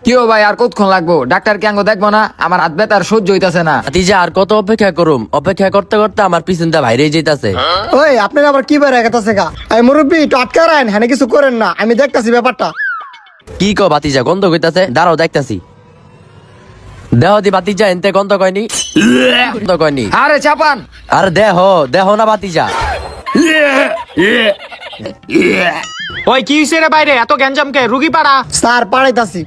কি ও ভাই আর কতক্ষণ লাগবো? ডাক্তার কে আঙ্গ দেখবো না? আমার হাত ব্যথা আর সহ্য হইতাছে না। ভাতিজা আর কত অপেক্ষা করুম? অপেক্ষা করতে করতে আমার পিছনটা বাইরে যেতেছে। ওই আপনার আবার কি বেড়ে গেছে গা? এই মুরব্বী একটু আটকা রাখেন, হ্যাঁ কিছু করেন না, আমি দেখতাছি ব্যাপারটা। কি কো ভাতিজা গন্ধ কইতাছে? দাঁড়াও দেখতাছি। দেহ দি ভাতিজা এনতে গন্ধ কয়নি? গন্ধ কয়নি? আরে চাপান। আর দেহ দেহ না ভাতিজা। ওই কি হইছে রে বাইরে এত গ্যাঞ্জাম কে? রুগী পাড়া। স্যার পাড়াইতাছি।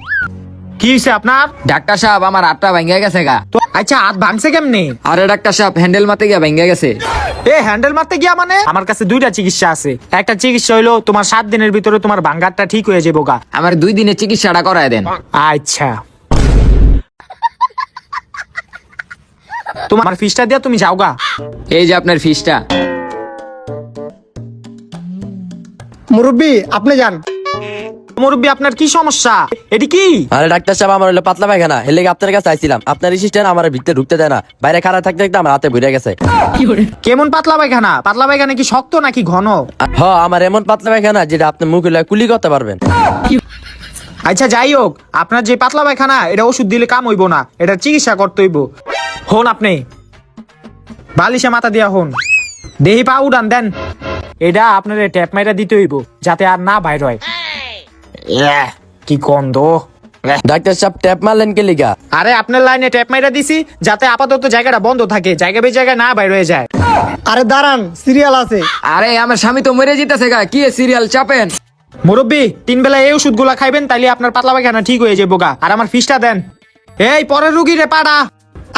কি হইছে আপনার? ডাক্তার সাহেব আমার হাতটা ভেঙে গেছে গা। তো আচ্ছা হাত ভাঙছে কেমনে? আরে ডাক্তার সাহেব হ্যান্ডেল মারতে গিয়ে ভেঙে গেছে। এ হ্যান্ডেল মারতে গিয়া মানে? আমার কাছে দুইটা চিকিৎসা আছে। একটা চিকিৎসা হইলো তোমার 7 দিনের ভিতরে তোমার ভাঙ্গারটা ঠিক হয়ে যাবো গা। আমার 2 দিনের চিকিৎসাটা করায় দেন। আচ্ছা তোমার ফিসটা দিয়া তুমি যাও গা। এই যে আপনার ফিসটা। মুরব্বী আপনি যান। মুরব্বী আপনার কি সমস্যা? এটি কি? আরে ডাক্তার সাহেব আমার হলো পাতলা পায়খানা, এর লাগি আপনার কাছে আইছিলাম। আপনার অ্যাসিস্ট্যান্ট আমার ভিতরে ঢুকতে দেয় না, বাইরে খাড়া থাকতে থাকতে আমার হাতে ভরে গেছে। কেমন পাতলা পায়খানা? পাতলা পায়খানা কি শক্ত নাকি ঘন? আমার এমন পাতলা পায়খানা যেটা আপনি মুখে লয়ে কুলি করতে পারবেন। আচ্ছা যাই হোক, আপনার যে পাতলা পায়খানা এটা ওষুধ দিলে কাম হইব না, এটা চিকিৎসা করতে হইব। হন আপনি বালিশে মাথা দিয়া হন, দেহি পা উড়ান দেন। এটা আপনার ট্যাপ মাইরা দিতে হইব যাতে আর না বাইর হয়। কি গন্ধ! ডাক্তার সাহেব ট্যাপ মারলেন কে লিগা? আরে আপনার লাইনে ট্যাপ মাইরা দিছি যাতে আপাতত জায়গাটা বন্ধ থাকে, জায়গা বে জায়গায় না বাইর হয়ে যায়। আরে দাঁড়ান, সিরিয়াল আছে। আরে আমার স্বামী তো মরে যেতেছে গা। কি সিরিয়াল চাপেন? মুরব্বী 3 বেলা এই ওষুধগুলা খাইবেন, তাইলে আপনার পাতলা পায়খানা ঠিক হয়ে যাবো গা। আর আমার ফিসটা দেন। এই পরের রুগী রে পাড়া।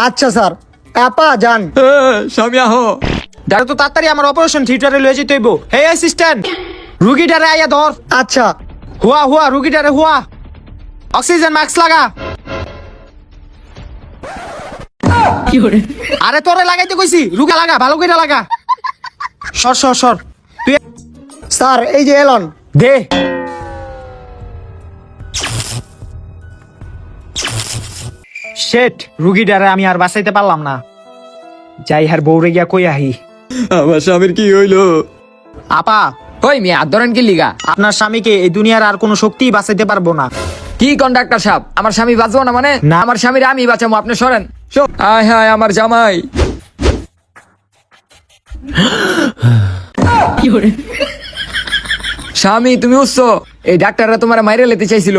আচ্ছা স্যার, আপা যান। স্বামী আহো। দাঁড়া তো তাড়াতাড়ি আমার অপারেশন থিয়েটারে লয়ে যেতে হইব। হে অ্যাসিস্ট্যান্ট, রুগীটারে আইয়া ধর। আচ্ছা হুয়া হুয়া রুগীটারে হুয়া। অক্সিজেন মাস্ক লাগা। আরে তোরে লাগাইতে কইছি, রুগা লাগা, ভালো করে লাগা। সর সর সর তুই স্যার, এই যে এলন। দে। শেট, রুগীটারে আমি আর বাঁচাইতে পারলাম না। যাই হার বউরে গিয়া কই আহি। আমার স্বামীর কি হইলো? আপা, ওই মেয়ে হাত ধরেন কি লিগা? আপনার স্বামীকে এই দুনিয়ার আর কোনো শক্তিই বাঁচাইতে পারবো না। কি কোন ডাক্তার সাহেব? আমার স্বামী বাঁচবো না মানে? না। আমার স্বামীর আমি বাঁচাবো, আপনি সরেন। আয় হায় আমার জামাই। স্বামী তুমি উঠছো? এই ডাক্তাররা তোমার মাইরে লেতে চাইছিল।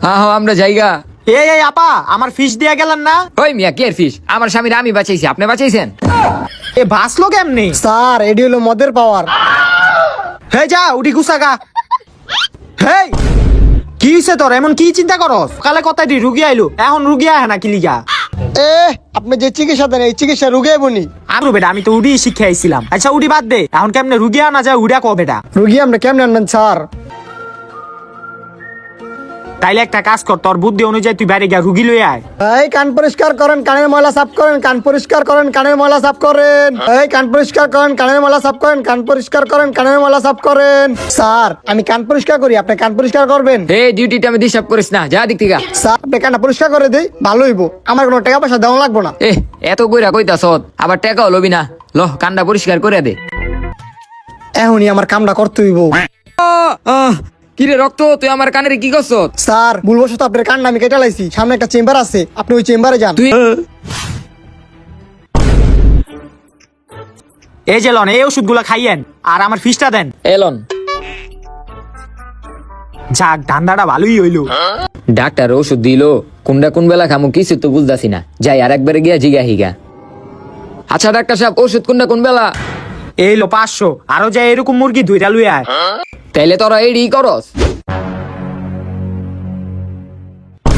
হ্যাঁ আমরা জায়গা। এই এই আপা, আমার ফিস দিয়া গেলেন না? ওই মিয়া কে ফিস? আমার স্বামীর আমি বাঁচাইছি, আপনি বাঁচাইছেন? এ বাঁচলো কেমনি? স্যার, এডি হলো মদের পাওয়ার। হে যা উঠি গুছাগা। হেই কি হইছে তোর? এমন কি চিন্তা করস? কালে কথাটি রুগী আইলো, এখন রুগী আহে না কি লিগা? এ আপনি যে চিকিৎসা দেন এই চিকিৎসা রুগে বনি। আরো বেটা, আমি তো উডি শিক্ষা আইছিলাম। আচ্ছা উডি বাদ দে, এখন কেমনে রুগী আনা যায় উডা কো বেটা? রুগী আমরা কেমন আনবেন স্যার? তাইলে একটা কাজ কর, তোর বুদ্ধি অনুযায়ী তুই বাইরে গিয়া রুগী লই আয়। এই কান পরিষ্কার করেন, কানের ময়লা সাফ করেন, কান পরিষ্কার করেন, কানের ময়লা সাফ করেন। এই কান পরিষ্কার করেন, কানের ময়লা সাফ করেন, কান পরিষ্কার করেন, কানের ময়লা সাফ করেন। স্যার, আমি কান পরিষ্কার করি, আপনি কান পরিষ্কার করবেন। এই ডিউটিটা আমি ডিস্টার্ব করিস না, যা দিক থেকে। স্যার, আপনি কানটা পরিষ্কার করে দেই, ভালো হইব। আমার কোনো টাকা পয়সা দেওয়া লাগবো না। এত কইরা কইতাছ, আবার টাকাও লবি না। ল কান্ডা পরিষ্কার করে দে। এখনই আমার কামটা করতে হইব। কিরে রক্ত, তুই আমার কানের কি করছ? স্যার, ভুলবশত আপনার কানটা আমি কেটে লাইছি। সামনে একটা চেম্বার আছে, আপনি ওই চেম্বারে যান। তুই এই যে লন, এই ওষুধগুলা খাইয়েন আর আমার ফিসটা দেন। এলন। যাক, ধান্দাটা ভালোই হইলো। ডাক্তার ওষুধ দিল, কোনটা কোন বেলা খামু কিছু তো বুঝতাছি না। যাই আর একবারে গিয়া জিগা হিগা। আচ্ছা ডাক্তার সাহেব, ওষুধ কোনটা কোন বেলা? এই লো 500, আরো যায় এরকম মুরগি ধুইরা লুই আয়। তাইলে তোরা এডি করস।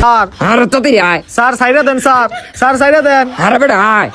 স্যার আর তো আয়। স্যার সাইরা দেন, স্যার স্যার সাইরা দেন। আরে বেটা আয়।